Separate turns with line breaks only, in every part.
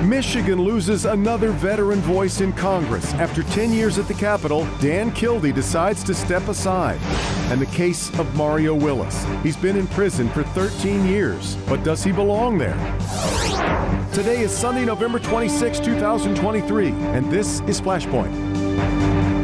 Michigan loses another veteran voice in Congress. After 10 years at the Capitol, Dan Kildee decides to step aside. And the case of Mario Willis. He's been in prison for 13 years, but does he belong there? Today is Sunday, November 26, 2023, and this is Flashpoint.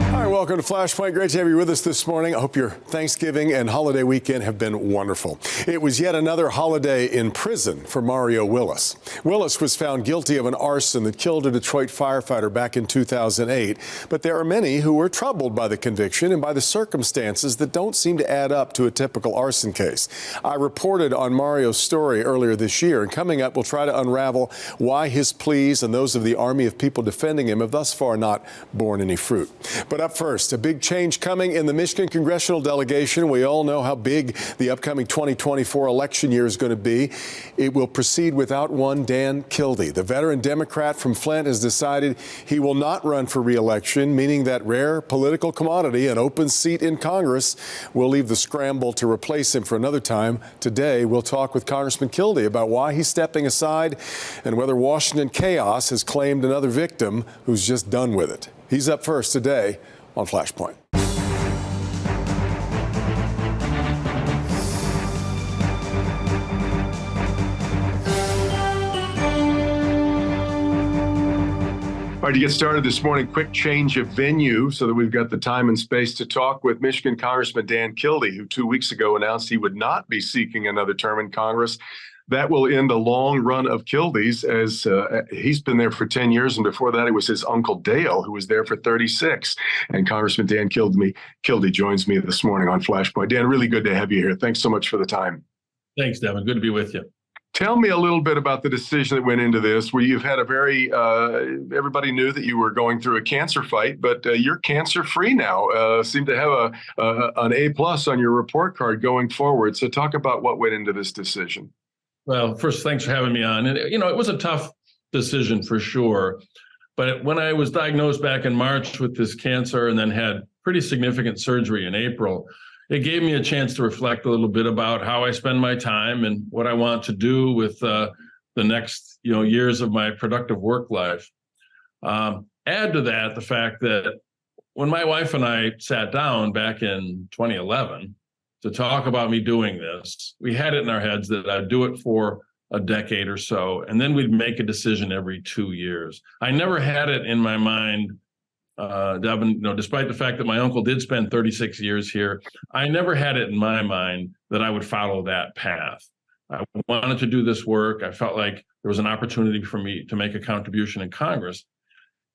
All right, welcome to Flashpoint. Great to have you with us this morning. I hope your Thanksgiving and holiday weekend have been wonderful. It was yet another holiday in prison for Mario Willis. Willis was found guilty of an arson that killed a Detroit firefighter back in 2008. But there are many who were troubled by the conviction and by the circumstances that don't seem to add up to a typical arson case. I reported on Mario's story earlier this year, and coming up, we'll try to unravel why his pleas and those of the army of people defending him have thus far not borne any fruit. But up first, a big change coming in the Michigan Congressional Delegation. We all know how big the upcoming 2024 election year is going to be. It will proceed without one Dan Kildee. The veteran Democrat from Flint has decided he will not run for re-election, meaning that rare political commodity, an open seat in Congress, will leave the scramble to replace him for another time. Today, we'll talk with Congressman Kildee about why he's stepping aside and whether Washington chaos has claimed another victim who's just done with it. He's up first today on Flashpoint.
All right, to get started this morning, quick change of venue so that we've got the time and space to talk with Michigan Congressman Dan Kildee, who 2 weeks ago announced he would not be seeking another term in Congress. That will end a long run of Kildee's, as he's been there for 10 years. And before that, it was his uncle Dale, who was there for 36. And Congressman Dan Kildee joins me this morning on Flashpoint. Dan, really good to have you here. Thanks so much for the time.
Thanks, Devin. Good to be with you.
Tell me a little bit about the decision that went into this, where you've had a very, everybody knew that you were going through a cancer fight, but you're cancer-free now. Seem to have an A+ on your report card going forward. So talk about what went into this decision.
Well, first, thanks for having me on. And, it was a tough decision for sure. But when I was diagnosed back in March with this cancer and then had pretty significant surgery in April, it gave me a chance to reflect a little bit about how I spend my time and what I want to do with the next years of my productive work life. Add to that the fact that when my wife and I sat down back in 2011 to talk about me doing this, we had it in our heads that I'd do it for a decade or so, and then we'd make a decision every 2 years. I never had it in my mind, Devin, despite the fact that my uncle did spend 36 years here, I never had it in my mind that I would follow that path. I wanted to do this work. I felt like there was an opportunity for me to make a contribution in Congress,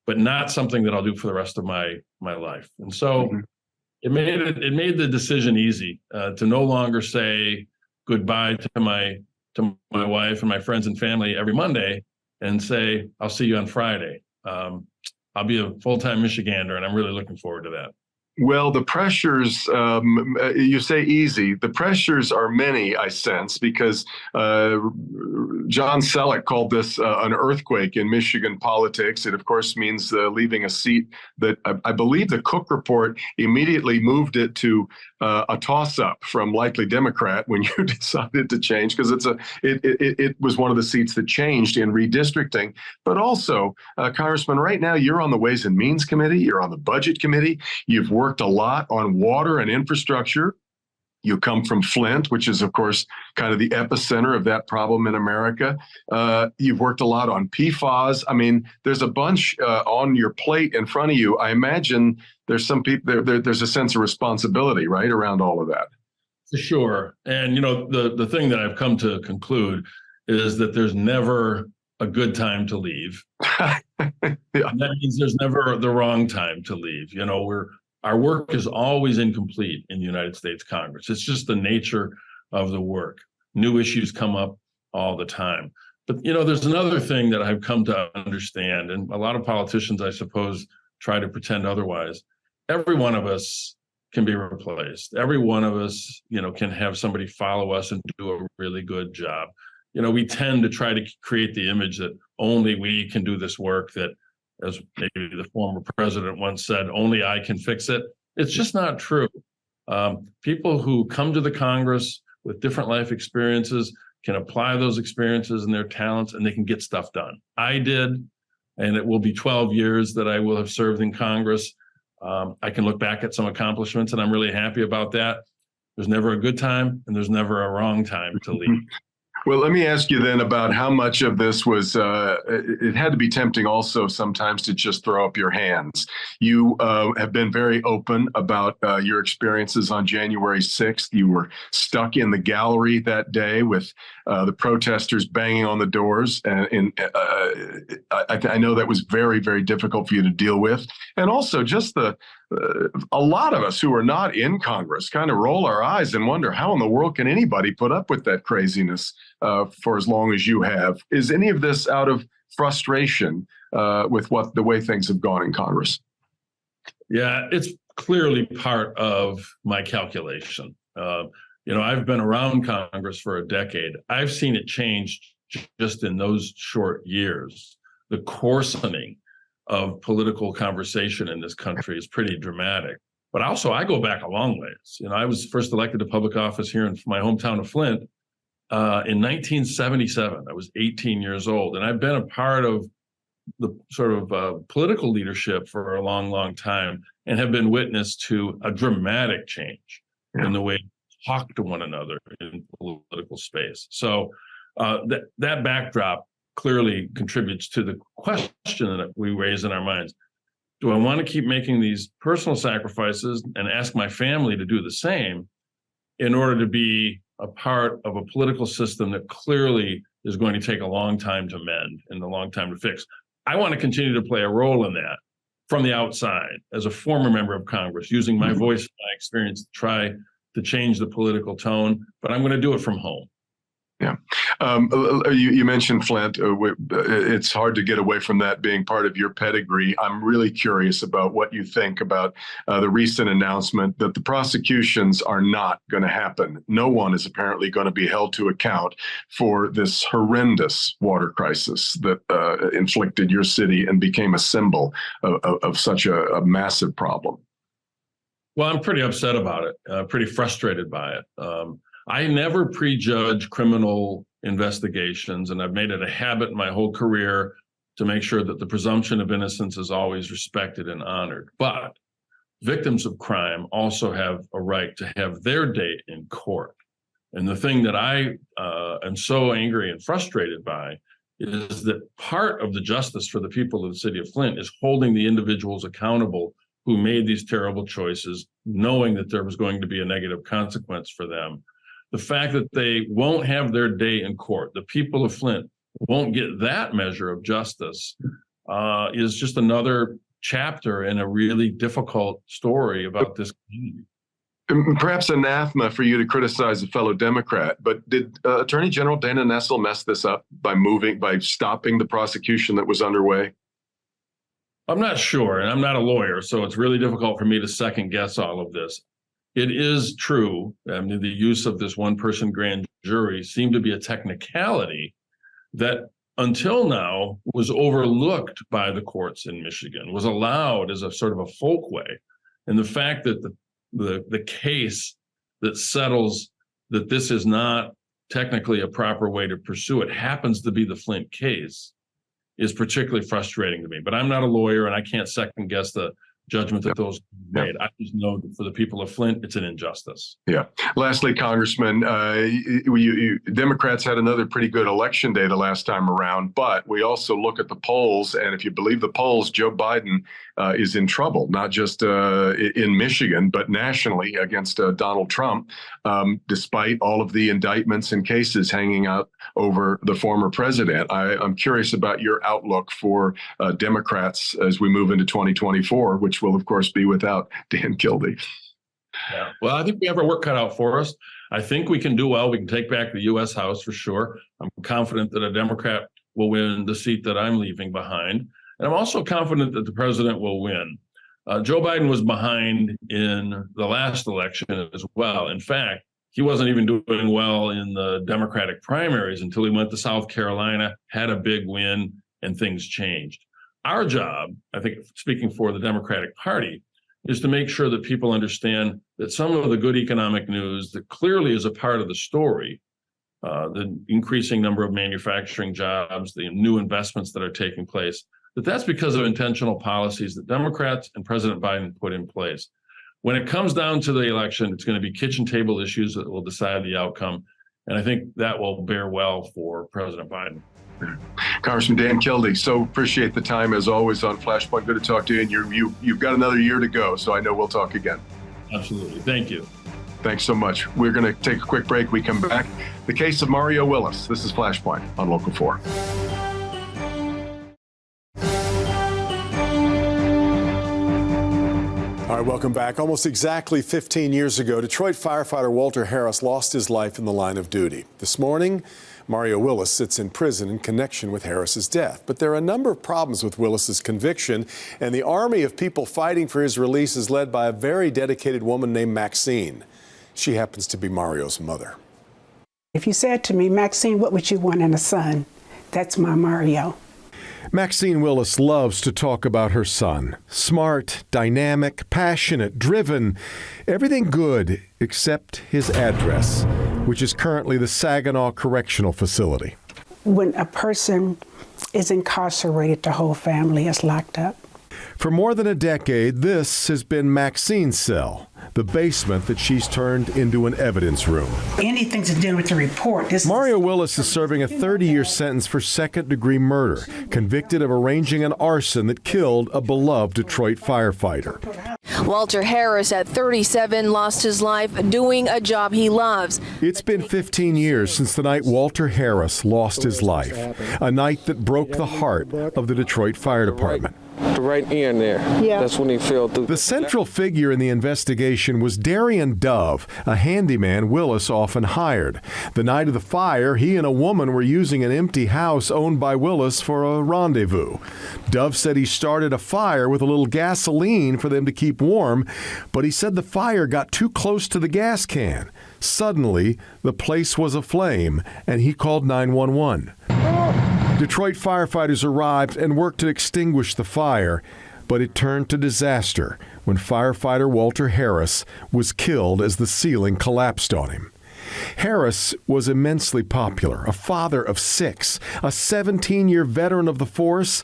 but not something that I'll do for the rest of my life. And so it made the decision easy to no longer say goodbye to my wife and my friends and family every Monday and say, I'll see you on Friday. I'll be a full-time Michigander, and I'm really looking forward to that.
Well, the pressures, you say easy. The pressures are many, I sense, because John Selleck called this an earthquake in Michigan politics. It, of course, means leaving a seat that I believe the Cook report immediately moved it to a toss-up from likely Democrat when you decided to change, because it was one of the seats that changed in redistricting. But also, Congressman, right now you're on the Ways and Means Committee, you're on the Budget Committee, you've worked a lot on water and infrastructure. You come from Flint, which is, of course, kind of the epicenter of that problem in America. You've worked a lot on PFAS. I mean, there's a bunch on your plate in front of you. I imagine there's some people there's a sense of responsibility, right, around all of that.
For sure. And, the thing that I've come to conclude is that there's never a good time to leave. Yeah. That means there's never the wrong time to leave. Our work is always incomplete in the United States Congress. It's just the nature of the work. New issues come up all the time. But, there's another thing that I've come to understand, and a lot of politicians, I suppose, try to pretend otherwise. Every one of us can be replaced. Every one of us, can have somebody follow us and do a really good job. We tend to try to create the image that only we can do this work, that, as maybe the former president once said, only I can fix it. It's just not true. People who come to the Congress with different life experiences can apply those experiences and their talents, and they can get stuff done. I did, and it will be 12 years that I will have served in Congress. I can look back at some accomplishments, and I'm really happy about that. There's never a good time, and there's never a wrong time to leave.
Well, let me ask you then about how much of this was, it had to be tempting also sometimes to just throw up your hands. You have been very open about your experiences on January 6th. You were stuck in the gallery that day with the protesters banging on the doors. And I know that was very, very difficult for you to deal with. And also just a lot of us who are not in Congress kind of roll our eyes and wonder how in the world can anybody put up with that craziness for as long as you have. Is any of this out of frustration with the way things have gone in Congress?
Yeah, it's clearly part of my calculation. I've been around Congress for a decade. I've seen it change just in those short years. The coarsening of political conversation in this country is pretty dramatic. But also, I go back a long ways. I was first elected to public office here in my hometown of Flint in 1977. I was 18 years old, and I've been a part of the sort of political leadership for a long, long time, and have been witness to a dramatic change in the way we talk to one another in political space. So that backdrop clearly contributes to the question that we raise in our minds. Do I want to keep making these personal sacrifices and ask my family to do the same in order to be a part of a political system that clearly is going to take a long time to mend and a long time to fix? I want to continue to play a role in that from the outside as a former member of Congress, using my voice and my experience to try to change the political tone, but I'm going to do it from home.
Yeah. You mentioned Flint. It's hard to get away from that being part of your pedigree. I'm really curious about what you think about the recent announcement that the prosecutions are not going to happen. No one is apparently going to be held to account for this horrendous water crisis that inflicted your city and became a symbol of such a massive problem.
Well, I'm pretty upset about it, pretty frustrated by it. I never prejudge criminal investigations, and I've made it a habit in my whole career to make sure that the presumption of innocence is always respected and honored. But victims of crime also have a right to have their day in court. And the thing that I am so angry and frustrated by is that part of the justice for the people of the city of Flint is holding the individuals accountable who made these terrible choices, knowing that there was going to be a negative consequence for them. The fact that they won't have their day in court, the people of Flint won't get that measure of justice, is just another chapter in a really difficult story about this community.
Perhaps anathema for you to criticize a fellow Democrat, but did Attorney General Dana Nessel mess this up by stopping the prosecution that was underway?
I'm not sure, and I'm not a lawyer, so it's really difficult for me to second guess all of this. It is true. I mean, the use of this one-person grand jury seemed to be a technicality that until now was overlooked by the courts in Michigan, was allowed as a sort of a folkway. And the fact that the case that settles that this is not technically a proper way to pursue it happens to be the Flint case is particularly frustrating to me. But I'm not a lawyer, and I can't second guess the judgment that those made. I just know that for the people of Flint, it's an injustice.
Yeah. Lastly, Congressman, Democrats had another pretty good election day the last time around, but we also look at the polls, and if you believe the polls, Joe Biden is in trouble, not just in Michigan, but nationally against Donald Trump, despite all of the indictments and cases hanging out over the former president. I'm curious about your outlook for Democrats as we move into 2024, which will, of course, be without Dan Kildee.
Yeah. Well, I think we have our work cut out for us. I think we can do well. We can take back the U.S. House for sure. I'm confident that a Democrat will win the seat that I'm leaving behind. And I'm also confident that the president will win. Joe Biden was behind in the last election as well. In fact, he wasn't even doing well in the Democratic primaries until he went to South Carolina, had a big win, and things changed. Our job, I think, speaking for the Democratic Party, is to make sure that people understand that some of the good economic news that clearly is a part of the story the increasing number of manufacturing jobs, the new investments that are taking place, that's because of intentional policies that Democrats and President Biden put in place. When it comes down to the election, it's going to be kitchen table issues that will decide the outcome. And I think that will bear well for President Biden.
Congressman Dan Kildee, so appreciate the time as always on Flashpoint. Good to talk to you. And you've got another year to go, so I know we'll talk again.
Absolutely. Thank you.
Thanks so much. We're going to take a quick break. We come back. The case of Mario Willis. This is Flashpoint on Local 4.
All right, welcome back. Almost exactly 15 years ago, Detroit firefighter Walter Harris lost his life in the line of duty. This morning, Mario Willis sits in prison in connection with Harris's death. But there are a number of problems with Willis's conviction, and the army of people fighting for his release is led by a very dedicated woman named Maxine. She happens to be Mario's mother.
If you said to me, Maxine, what would you want in a son? That's my Mario.
Maxine Willis loves to talk about her son. Smart, dynamic, passionate, driven, everything good except his address, which is currently the Saginaw Correctional Facility.
When a person is incarcerated, the whole family is locked up.
For more than a decade, this has been Maxine's cell, the basement that she's turned into an evidence room.
Anything to do with the report.
Mario Willis is serving a 30-year sentence for second-degree murder, convicted of arranging an arson that killed a beloved Detroit firefighter.
Walter Harris, at 37, lost his life doing a job he loves.
It's been 15 years since the night Walter Harris lost his life, a night that broke the heart of the Detroit Fire Department.
The right end there. Yeah. That's when he fell through.
The central figure in the investigation was Darian Dove, a handyman Willis often hired. The night of the fire, he and a woman were using an empty house owned by Willis for a rendezvous. Dove said he started a fire with a little gasoline for them to keep warm, but he said the fire got too close to the gas can. Suddenly, the place was aflame, and he called 911. Detroit firefighters arrived and worked to extinguish the fire, but it turned to disaster when firefighter Walter Harris was killed as the ceiling collapsed on him. Harris was immensely popular, a father of 6, a 17-year veteran of the force,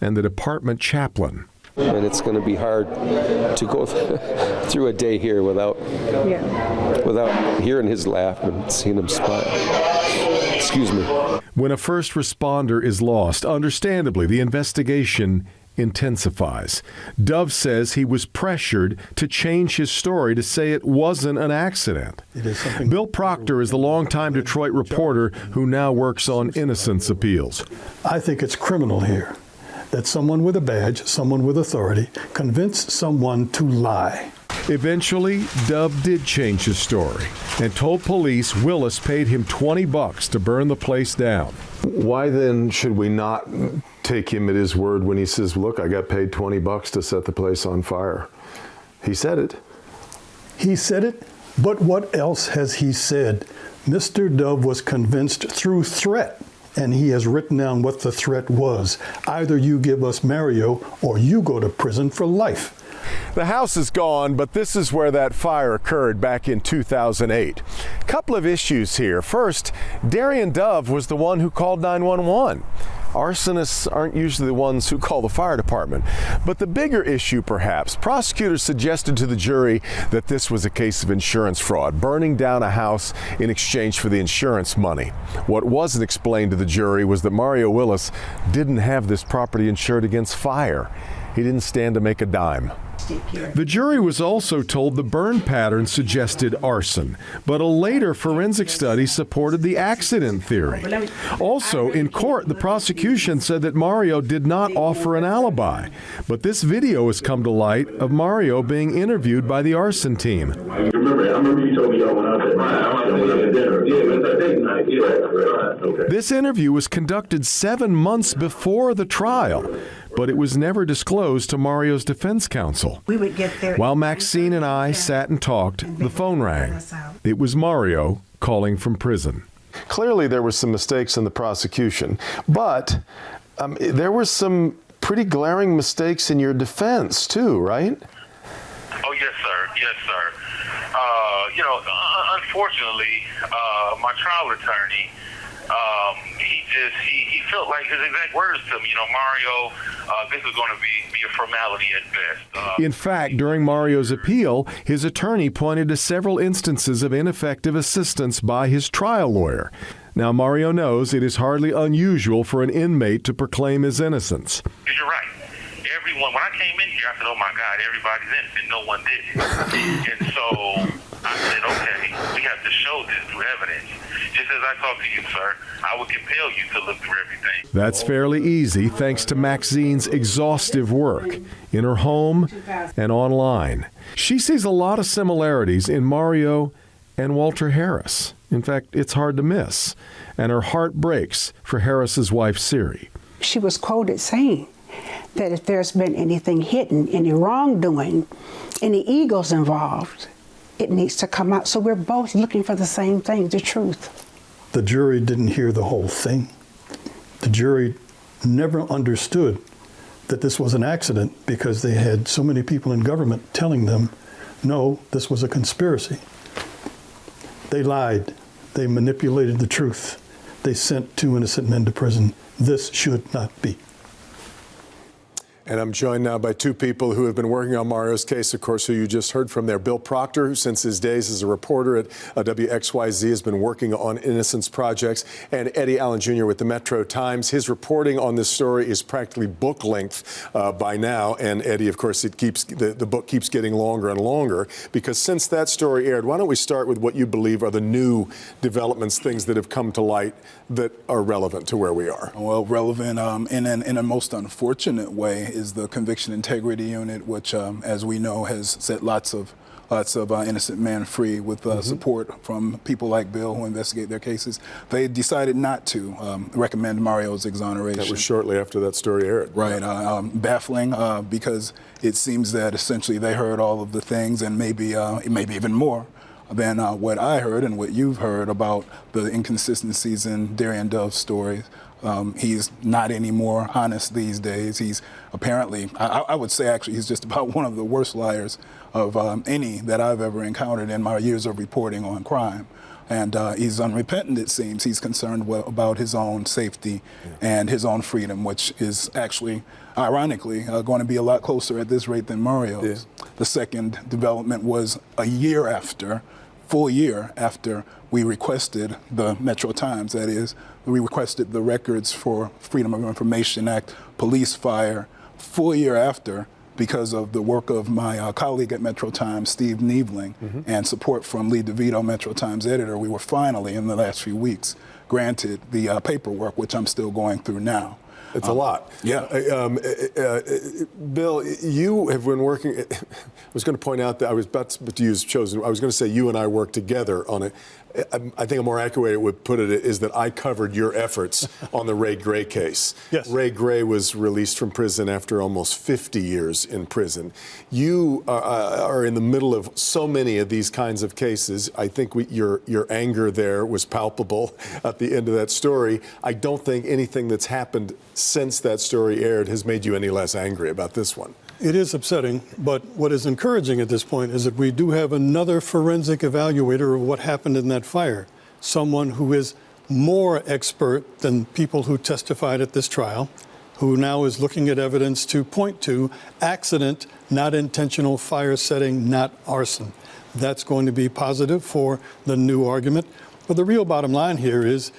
and the department chaplain.
And it's going to be hard to go through a day here without hearing his laugh and seeing him smile. Excuse me.
When a first responder is lost, understandably, the investigation intensifies. Dove says he was pressured to change his story to say it wasn't an accident. Bill Proctor is the longtime Detroit reporter who now works on innocence appeals.
I think it's criminal here that someone with a badge, someone with authority, convinced someone to lie.
Eventually, Dove did change his story and told police Willis paid him $20 to burn the place down.
Why then should we not take him at his word when he says, look, I got paid $20 to set the place on fire? He said it.
He said it, but what else has he said? Mr. Dove was convinced through threat, and he has written down what the threat was. Either you give us Mario or you go to prison for life.
The house is gone, but this is where that fire occurred back in 2008. Couple of issues here. First, Darian Dove was the one who called 911. Arsonists aren't usually the ones who call the fire department. But the bigger issue, perhaps, prosecutors suggested to the jury that this was a case of insurance fraud, burning down a house in exchange for the insurance money. What wasn't explained to the jury was that Mario Willis didn't have this property insured against fire. He didn't stand to make a dime. The jury was also told the burn pattern suggested arson, but a later forensic study supported the accident theory. Also, in court, the prosecution said that Mario did not offer an alibi, but this video has come to light of Mario being interviewed by the arson team.
I remember you told me y'all went out there. Dinner. Yeah, it was that date night. Yeah, okay.
This interview was conducted 7 months before the trial, but it was never disclosed to Mario's defense counsel.
We would get there.
While Maxine and I sat and talked, the phone rang. It was Mario calling from prison.
Clearly there were some mistakes in the prosecution, but there were some pretty glaring mistakes in your defense too, right?
Oh, yes, sir. Yes, sir.
unfortunately, my trial attorney, he felt like his exact words to me, Mario, this is going to be a formality at best.
In fact, during Mario's appeal, his attorney pointed to several instances of ineffective assistance by his trial lawyer. Now, Mario knows it is hardly unusual for an inmate to proclaim his innocence.
You're right. Everyone, when I came in here, I said, oh my God, everybody's innocent, no one did it. And so I said, okay, we have to show this through evidence. Just as I talked to you, sir, I would compel you to look through everything.
That's fairly easy thanks to Maxine's exhaustive work in her home and online. She sees a lot of similarities in Mario and Walter Harris. In fact, it's hard to miss. And her heart breaks for Harris's wife, Siri.
She was quoted saying that if there's been anything hidden, any wrongdoing, any egos involved, it needs to come out. So we're both looking for the same thing, the truth.
The jury didn't hear the whole thing. The jury never understood that this was an accident because they had so many people in government telling them, no, this was a conspiracy. They lied. They manipulated the truth. They sent 2 innocent men to prison. This should not be.
And I'm joined now by 2 people who have been working on Mario's case, of course, who you just heard from there. Bill Proctor, who since his days as a reporter at WXYZ has been working on innocence projects, and Eddie Allen Jr. with the Metro Times. His reporting on this story is practically book length by now. And Eddie, of course, the book keeps getting longer and longer because since that story aired, why don't we start with what you believe are the new developments, things that have come to light that are relevant to where we are?
Well, relevant in a most unfortunate way is the Conviction Integrity Unit, which, as we know, has set lots of innocent men free with support from people like Bill who investigate their cases. They decided not to recommend Mario's exoneration.
That was shortly after that story aired.
Right. Baffling because it seems that essentially they heard all of the things and maybe even more than what I heard and what you've heard about the inconsistencies in Darian Dove's stories. He's not any more honest these days. He's apparently, I would say actually, he's just about one of the worst liars of any that I've ever encountered in my years of reporting on crime. And he's unrepentant, it seems. He's concerned about his own safety and his own freedom, which is actually, ironically, going to be a lot closer at this rate than Mario's. Yeah. The second development was a full year after we requested the Metro Times, that is, we requested the records for Freedom of Information Act police fire, full year after, because of the work of my colleague at Metro Times, Steve Niebling, and support from Lee DeVito, Metro Times editor, we were finally, in the last few weeks, granted the paperwork, which I'm still going through now.
It's a lot.
Yeah.
Bill, you have been working. I was going to point out that I was about to use chosen. I was going to say you and I worked together on it. I think a more accurate way to put it is that I covered your efforts on the Ray Gray case.
Yes.
Ray Gray was released from prison after almost 50 years in prison. You are in the middle of so many of these kinds of cases. I think your anger there was palpable at the end of that story. I don't think anything that's happened since that story aired has made you any less angry about this one.
It is upsetting, but what is encouraging at this point is that we do have another forensic evaluator of what happened in that fire, someone who is more expert than people who testified at this trial, who now is looking at evidence to point to accident, not intentional fire setting, not arson. That's going to be positive for the new argument. But the real bottom line here is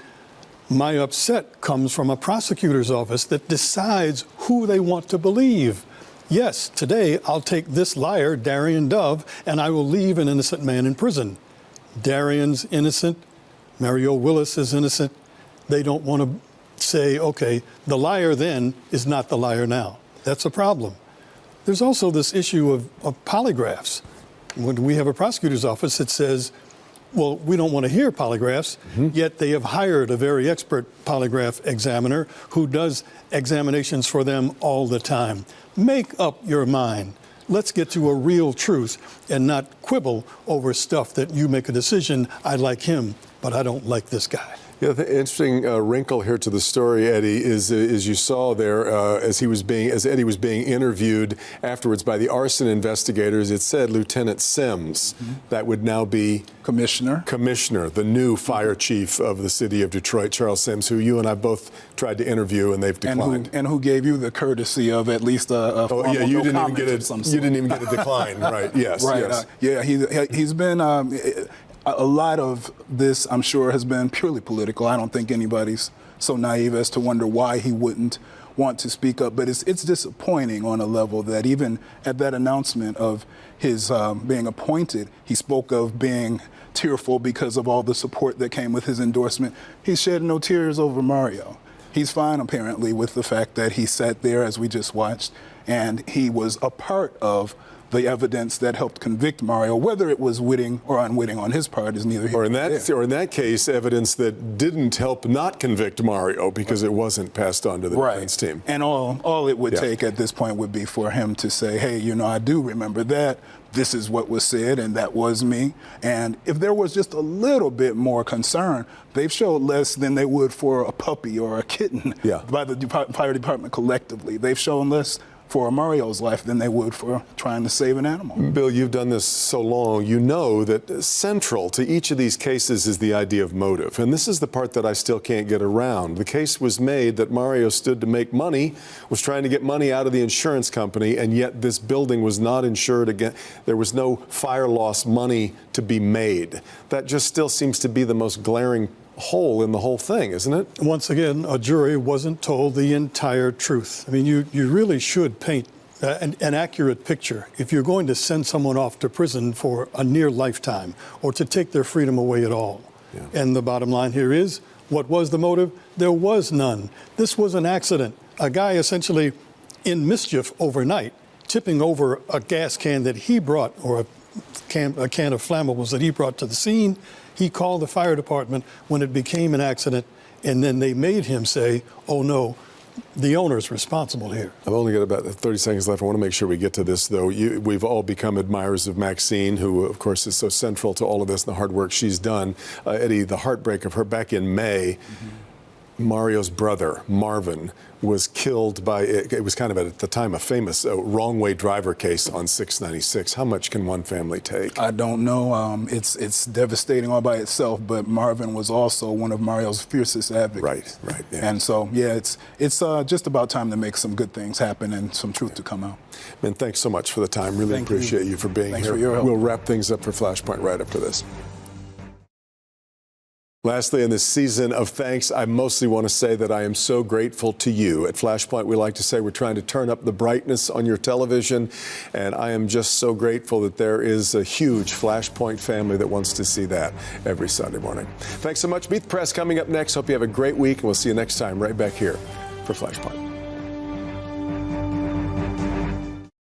my upset comes from a prosecutor's office that decides who they want to believe. Yes, today I'll take this liar, Darian Dove, and I will leave an innocent man in prison. Darian's innocent. Mario Willis is innocent. They don't want to say, okay, the liar then is not the liar now. That's a problem. There's also this issue of polygraphs. When we have a prosecutor's office that says, well, we don't want to hear polygraphs, yet they have hired a very expert polygraph examiner who does examinations for them all the time. Make up your mind. Let's get to a real truth and not quibble over stuff that you make a decision, I like him, but I don't like this guy.
Yeah, the interesting wrinkle here to the story, Eddie, is you saw there as Eddie was being interviewed afterwards by the arson investigators. It said Lieutenant Sims. That would now be Commissioner, the new fire chief of the city of Detroit, Charles Sims, who you and I both tried to interview, and they've declined.
And who gave you the courtesy of at least a formal
you didn't
no
even get
comment of some sort.
You didn't even get a decline, right? Yes,
right.
yes.
He's been. A lot of this, I'm sure, has been purely political. I don't think anybody's so naive as to wonder why he wouldn't want to speak up. But it's disappointing on a level that even at that announcement of his being appointed, he spoke of being tearful because of all the support that came with his endorsement. He shed no tears over Mario. He's fine, apparently, with the fact that he sat there, as we just watched, and he was a part of the evidence that helped convict Mario. Whether it was witting or unwitting on his part is neither here nor there.
Or in that case, evidence that didn't help not convict Mario because it wasn't passed on to the defense team.
And all it would take at this point would be for him to say, hey, I do remember that. This is what was said, and that was me. And if there was just a little bit more concern, they've showed less than they would for a puppy or a kitten by the fire department collectively. They've shown less for Mario's life than they would for trying to save an animal.
Bill, you've done this so long, you know that central to each of these cases is the idea of motive. And this is the part that I still can't get around. The case was made that Mario stood to make money, was trying to get money out of the insurance company, and yet this building was not insured again. There was no fire loss money to be made. That just still seems to be the most glaring hole in the whole thing, isn't it?
Once again, a jury wasn't told the entire truth. I mean, you really should paint an accurate picture. If you're going to send someone off to prison for a near lifetime or to take their freedom away at all. And the bottom line here is, what was the motive? There was none. This was an accident. A guy essentially in mischief overnight, tipping over a gas can that he brought, or a can of flammables that he brought to the scene. He called the fire department when it became an accident, and then they made him say, oh no, the owner's responsible here.
I've only got about 30 seconds left. I want to make sure we get to this, though. We've all become admirers of Maxine, who, of course, is so central to all of this and the hard work she's done. Eddie, the heartbreak of her back in May, Mario's brother, Marvin, was killed by, it was kind of at the time a famous wrong-way driver case on 696. How much can one family take?
I don't know. It's devastating all by itself, but Marvin was also one of Mario's fiercest advocates.
Right. Yeah.
And so, it's just about time to make some good things happen and some truth to come out.
Man, thanks so much for the time. Really appreciate you for being
Thanks
here.
For your help.
We'll wrap things up for Flashpoint right after this. Lastly, in this season of thanks, I mostly want to say that I am so grateful to you. At Flashpoint, we like to say we're trying to turn up the brightness on your television, and I am just so grateful that there is a huge Flashpoint family that wants to see that every Sunday morning. Thanks so much. Meet the Press coming up next. Hope you have a great week, and we'll see you next time right back here for Flashpoint.